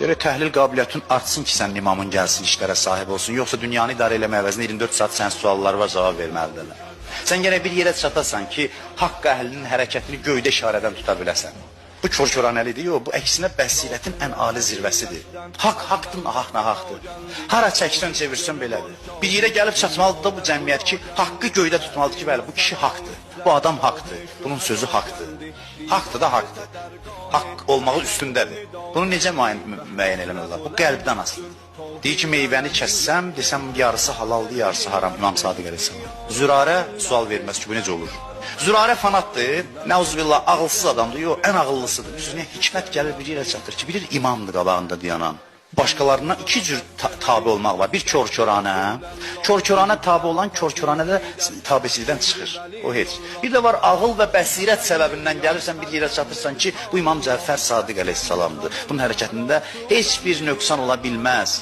Görə təhlil qabiliyyətin artsın ki, sən imamın gəlsin, işlərə sahib olsun. Yoxsa dünyanı idarə eləmə əvəzində 24 saat sən suallar var, cavab verməlidirlər. Sən gərək bir yerə çatasan ki, haqq əhlinin hərəkətini göydə işarədən tuta biləsən. Bu kör-köranəlidir, yox, bu əksinə bəsirətin ən ali zirvəsidir. Haqq haqdır, nahaq nahaqdır. Hara çəksən, çevirsən belədir. Bir yerə gəlib çatmalıdır da bu cəmiyyət ki, haqqı göydə tutmalıdır ki, bəli, bu kişi haqdır, bu adam haqdır, bunun sözü haqdır. Haqdır da haqdır. Haqq olmağı üstündədir. Bunu necə müəyyən eləmək olar? Bu qəlbdən asılıdır. Deyir ki, meyvəni kəssəm, desəm yarısı halaldır, yarısı haram. İmam Sadiq əleyhissalam. Zürarə sual verməz ki, bu necə olur? Zürarə fanatdır, nəuzubillah, ağılsız adamdır, yox, ən ağıllısıdır. Üzünə hikmət gəlir, bir yerə çatır ki, bilir imamdır qabağında dayanan. Başqalarından iki cür tabi olmaq var. Bir kör-köranə, kör-köranə tabi olan kör-köranə də tabicilikdən çıxır, o heç. Bir də var ağıl və bəsirət səbəbindən gəlirsən, bir yerə çatırsan ki, bu İmam Cəfər Sadiq əleyhissalamdır. Bunun hərəkətində heç bir nöqsan ola bilməz.